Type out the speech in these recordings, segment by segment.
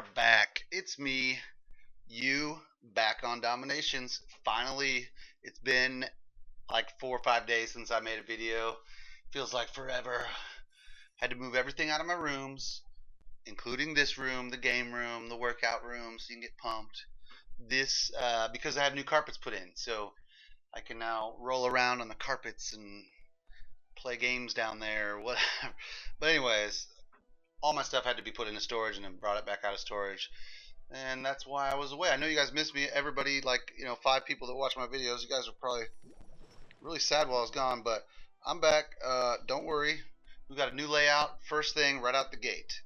are back. It's me, you, back on Dominations. Finally, it's been like 4 or 5 days since I made a video. Feels like forever. Had to move everything out of my rooms, including this room, the game room, the workout room, so you can get pumped. This, because I have new carpets put in, so I can now roll around on the carpets and play games down there, whatever. But anyways, all my stuff had to be put into storage and then brought it back out of storage, and that's why I was away. I know you guys missed me. Everybody, like, 5 people that watch my videos, you guys are probably really sad while I was gone, but I'm back. Don't worry, we got a new layout first thing right out the gate.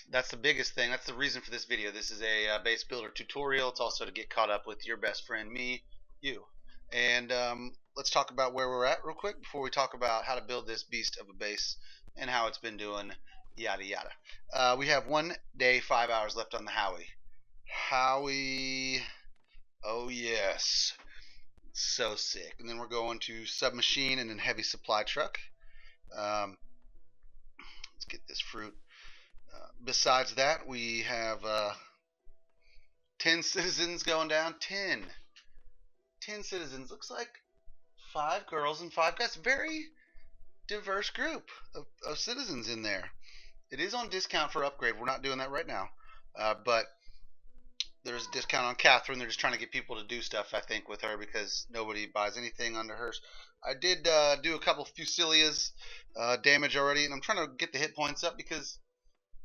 That's the biggest thing. That's the reason for this video. This is a base builder tutorial. It's also to get caught up with your best friend, me, you. And let's talk about where we're at real quick before we talk about how to build this beast of a base and how it's been doing, yada yada. We have 1 day, 5 hours left on the Howie. Howie, oh yes, so sick. And then we're going to submachine and then heavy supply truck. Let's get this fruit. Besides that, we have 10 citizens going down. 10 citizens. Looks like 5 girls and 5 guys. Very diverse group of citizens in there. It is on discount for upgrade. We're not doing that right now. But there's a discount on Catherine. They're just trying to get people to do stuff, I think, with her because nobody buys anything under hers. I did do a couple Fusilias damage already, and I'm trying to get the hit points up because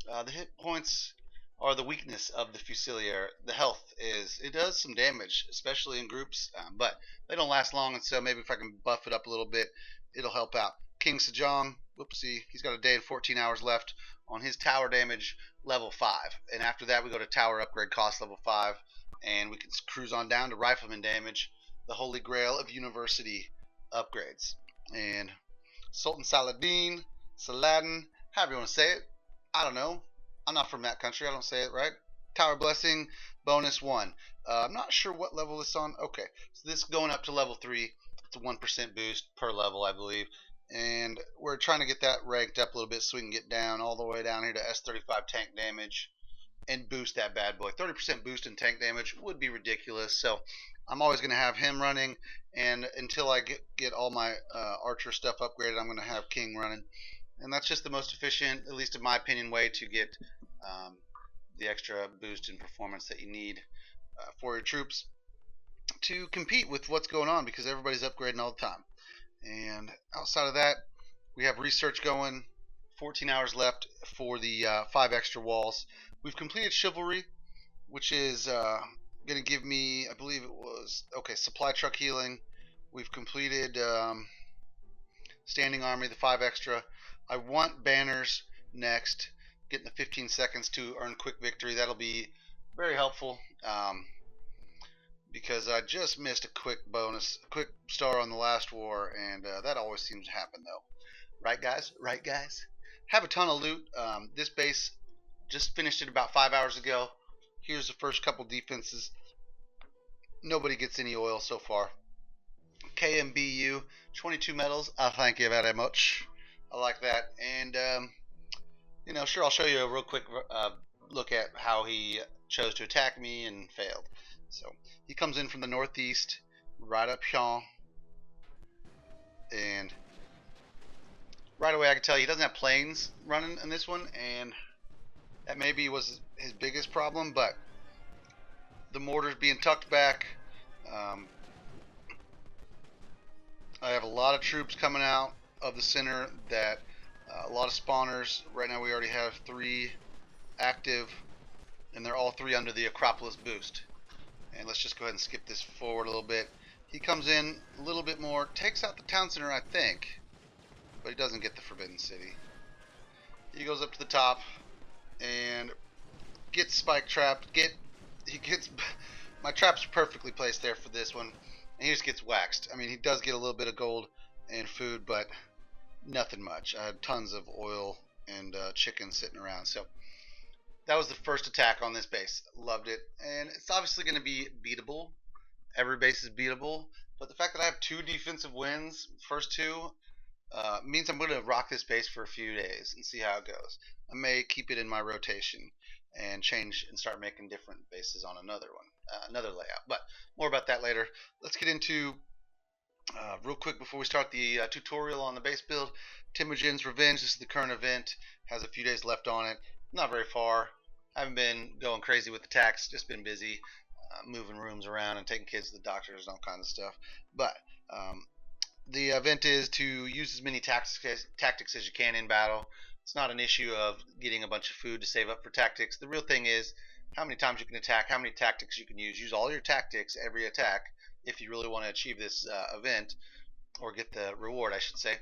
the hit points are the weakness of the Fusilia. The health is, it does some damage, especially in groups, but they don't last long, and so maybe if I can buff it up a little bit, it'll help out. King Sejong, whoopsie, he's got a day and 14 hours left on his tower damage level 5. And after that, we go to tower upgrade cost level 5, and we can cruise on down to rifleman damage, the holy grail of university upgrades. And Sultan Saladin, Saladin, however you want to say it, I don't know. I'm not from that country. I don't say it right. Tower Blessing, bonus 1. I'm not sure what level this is on. Okay, so this is going up to level 3. It's a 1% boost per level, I believe. And we're trying to get that ranked up a little bit so we can get down all the way down here to S35 tank damage and boost that bad boy. 30% boost in tank damage would be ridiculous. So I'm always going to have him running. And until I get all my archer stuff upgraded, I'm going to have King running. And that's just the most efficient, at least in my opinion, way to get the extra boost in performance that you need for your troops to compete with what's going on, because everybody's upgrading all the time. And outside of that, we have research going. 14 hours left for the 5 extra walls. We've completed chivalry, which is going to give me, I believe it was, okay, supply truck healing. We've completed standing army, the 5 extra. I want banners next, getting the 15 seconds to earn quick victory. That'll be very helpful because I just missed a quick bonus, a quick star on the last war, and that always seems to happen though. Right, guys? Right, guys? Have a ton of loot. This base just finished it about 5 hours ago. Here's the first couple defenses. Nobody gets any oil so far. KMBU, 22 medals. Thank you very much. I like that. And, sure, I'll show you a real quick look at how he chose to attack me and failed. So he comes in from the northeast, right up here. And right away I can tell you he doesn't have planes running in this one. And that maybe was his biggest problem. But the mortar's being tucked back. I have a lot of troops coming out of the center, that a lot of spawners. Right now we already have 3 active, and they're all 3 under the Acropolis boost. And let's just go ahead and skip this forward a little bit. He comes in a little bit more, takes out the town center, I think, but he doesn't get the Forbidden City. He goes up to the top and gets spike trapped. He gets my traps are perfectly placed there for this one, and he just gets waxed. I mean, he does get a little bit of gold and food, but nothing much. I had tons of oil and chicken sitting around. So that was the first attack on this base. Loved it. And it's obviously going to be beatable. Every base is beatable. But the fact that I have 2 defensive wins, first 2, means I'm going to rock this base for a few days and see how it goes. I may keep it in my rotation and change and start making different bases on another one, another layout. But more about that later. Let's get into real quick before we start the tutorial on the base build. Temujin's Revenge. This is the current event. Has a few days left on it. Not very far. I haven't been going crazy with the tax. Just been busy moving rooms around and taking kids to the doctors and all kinds of stuff. But the event is to use as many tactics as you can in battle. It's not an issue of getting a bunch of food to save up for tactics. The real thing is how many times you can attack, how many tactics you can use. Use all your tactics every attack if you really want to achieve this event, or get the reward, I should say.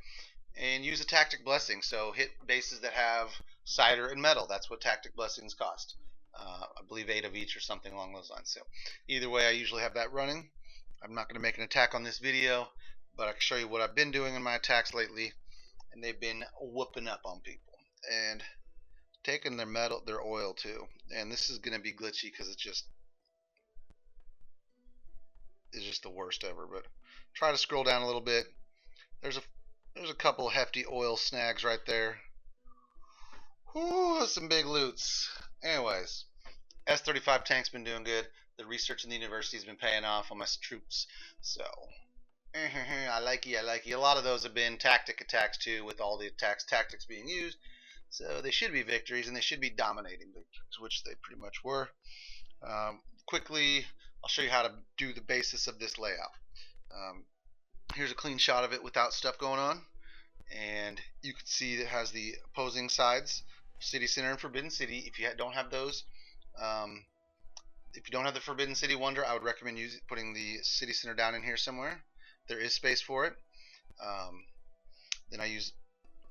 And use a tactic blessing. So hit bases that have cider and metal. That's what tactic blessings cost. I believe 8 of each or something along those lines. So either way, I usually have that running. I'm not going to make an attack on this video, but I can show you what I've been doing in my attacks lately, and they've been whooping up on people and taking their metal, their oil too. And this is going to be glitchy because it's just the worst ever. But try to scroll down a little bit. There's a couple hefty oil snags right there. Whoo, some big loots. Anyways, S-35 tank's been doing good. The research in the university's been paying off on my troops. So I like you. A lot of those have been tactic attacks too, with all the tactics being used. So they should be victories, and they should be dominating victories, which they pretty much were. Quickly, I'll show you how to do the basis of this layout. Here's a clean shot of it without stuff going on, and you can see it has the opposing sides, City Center and Forbidden City. If you don't have those, if you don't have the Forbidden City Wonder, I would recommend putting the City Center down in here somewhere. There is space for it. Then I use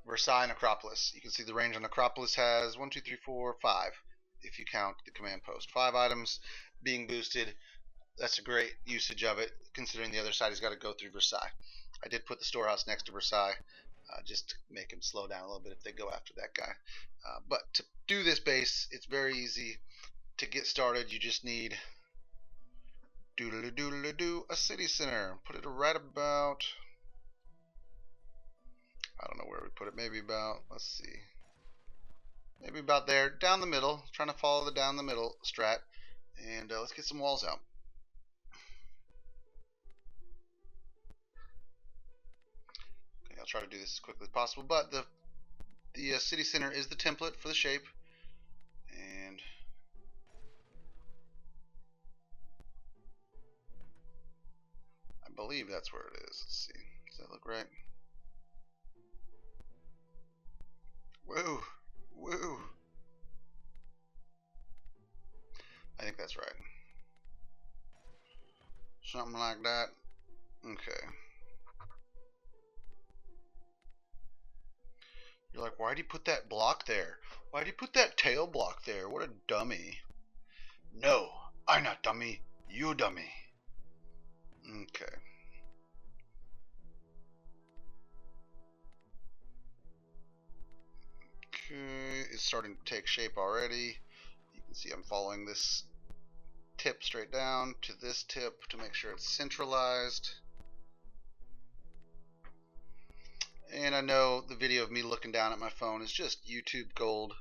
Versailles and Acropolis. You can see the range on Acropolis has 1, 2, 3, 4, 5. If you count the command post, 5 items being boosted. That's a great usage of it, considering the other side has got to go through Versailles. I did put the storehouse next to Versailles, just to make him slow down a little bit if they go after that guy. But to do this base, it's very easy. To get started, you just need a city center. Put it right about, I don't know where we put it, maybe about, let's see, maybe about there, down the middle, trying to follow the down the middle strat. And let's get some walls out. Okay, I'll try to do this as quickly as possible, but the city center is the template for the shape, and I believe that's where it is. Let's see, does that look right? Woo, woo. I think that's right. Something like that. Okay. You're like, why do you put that block there? Why do you put that tail block there? What a dummy. No, I'm not dummy. You dummy. Okay. Okay, it's starting to take shape already. You can see I'm following this tip straight down to this tip to make sure it's centralized. And I know the video of me looking down at my phone is just YouTube gold,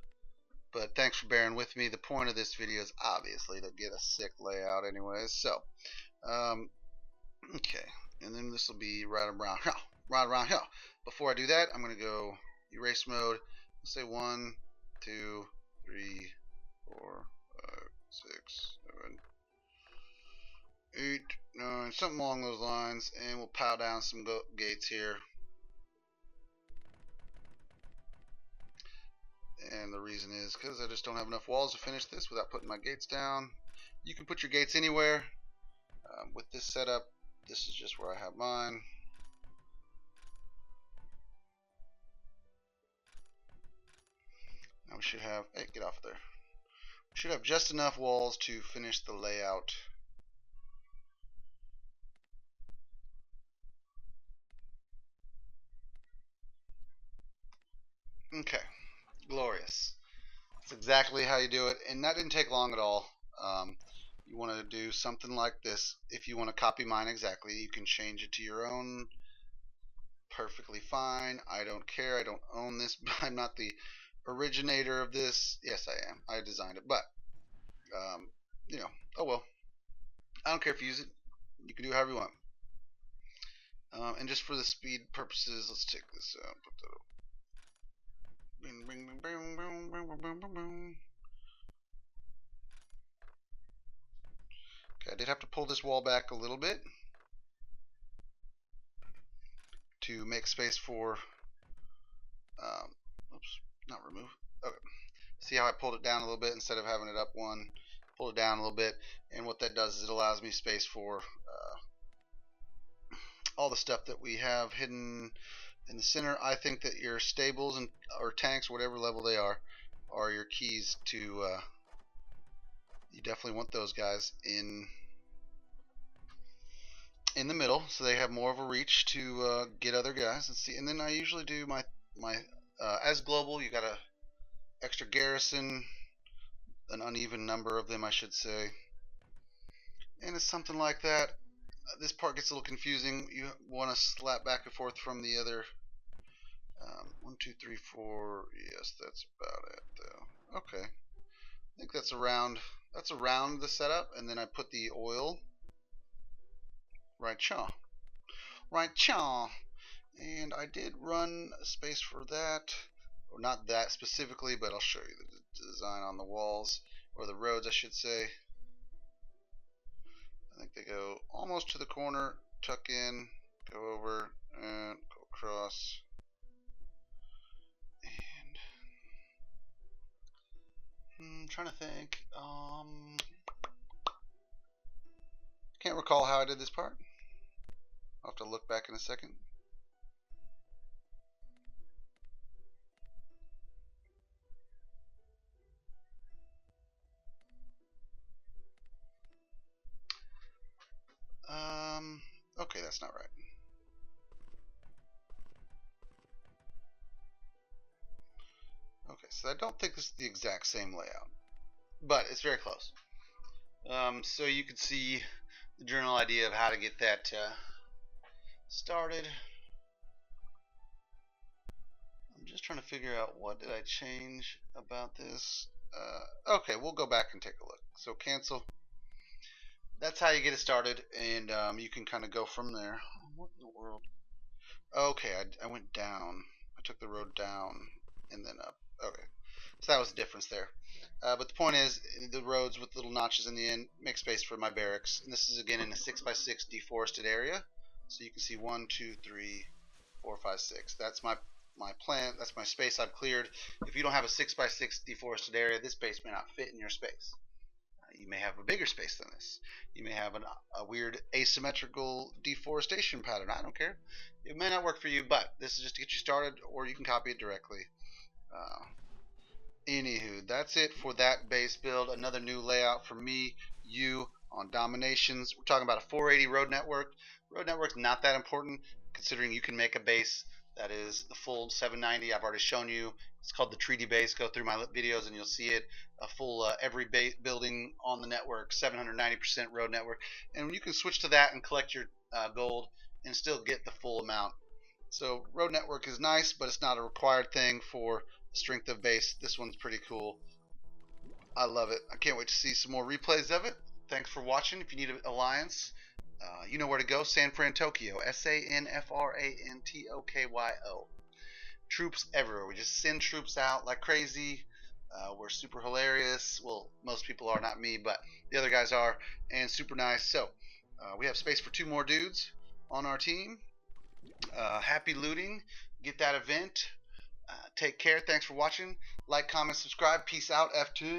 but thanks for bearing with me. The point of this video is obviously to get a sick layout anyways. So, okay, and then this will be right around here. Right around here. Before I do that, I'm going to go erase mode. Let's say 1, 2, 3, 4, 5, 6, 7, 8, 9, something along those lines, and we'll pow down some gates here. And the reason is because I just don't have enough walls to finish this without putting my gates down. You can put your gates anywhere. With this setup, this is just where I have mine. Now we should have, hey, get off there. We should have just enough walls to finish the layout. Okay, glorious. That's exactly how you do it, and that didn't take long at all. You want to do something like this. If you want to copy mine exactly, you can change it to your own Perfectly fine. I don't care. I don't own this. I'm not the originator of this. Yes, I am. I designed it, but um, you know, oh well. I don't care if you use it. You can do however you want. And just for the speed purposes, let's take this out. Put that up. Bing, bing, bing, bing, bing, bing, bing, bing, bing. Okay, I did have to pull this wall back a little bit to make space for. Oops, not remove. Okay. See how I pulled it down a little bit instead of having it up one? Pull it down a little bit, and what that does is it allows me space for all the stuff that we have hidden in the center. I think that your stables and or tanks, whatever level they are your keys to. You definitely want those guys in the middle, so they have more of a reach to get other guys. Let's see, and then I usually do my as global. You got a extra garrison, an uneven number of them, I should say, and it's something like that. This part gets a little confusing. You want to slap back and forth from the other. 1, 2, 3, 4. Yes, that's about it, though. Okay, I think that's around. That's around the setup, and then I put the oil. Right, chaw. Right, chaw. And I did run a space for that, or not that specifically, but I'll show you the design on the walls, or the roads, I should say. I think they go almost to the corner, tuck in, go over, and go across. And I'm trying to think. Can't recall how I did this part. I'll have to look back in a second. Okay, that's not right. Okay, so I don't think this is the exact same layout, but it's very close. So you can see the general idea of how to get that started. I'm just trying to figure out what did I change about this. Okay, we'll go back and take a look. So cancel. That's how you get it started, and you can kind of go from there. What in the world? Okay, I went down. I took the road down and then up. Okay, so that was the difference there. But the point is, the roads with little notches in the end make space for my barracks. And this is again in a 6x6 deforested area. So you can see 1, 2, 3, 4, 5, 6. That's my plan. That's my space I've cleared. If you don't have a 6x6 deforested area, this space may not fit in your space. You may have a bigger space than this. You may have a weird asymmetrical deforestation pattern. I don't care. It may not work for you, but this is just to get you started, or you can copy it directly. Anywho, that's it for that base build. Another new layout for me, you on Dominations. We're talking about a 480 road network. Road network's not that important considering you can make a base that is the full 790. I've already shown you. It's called the treaty base. Go through my videos and you'll see it. A full every building on the network, 790% road network. And you can switch to that and collect your gold and still get the full amount. So road network is nice, but it's not a required thing for strength of base. This one's pretty cool. I love it. I can't wait to see some more replays of it. Thanks for watching. If you need an alliance, you know where to go. San Fran Tokyo. SanFrantokyo. Troops everywhere. We just send troops out like crazy. We're super hilarious. Well, most people are, not me, but the other guys are, and super nice. So we have space for 2 more dudes on our team. Happy looting. Get that event. Take care. Thanks for watching. Like, comment, subscribe. Peace out. F2.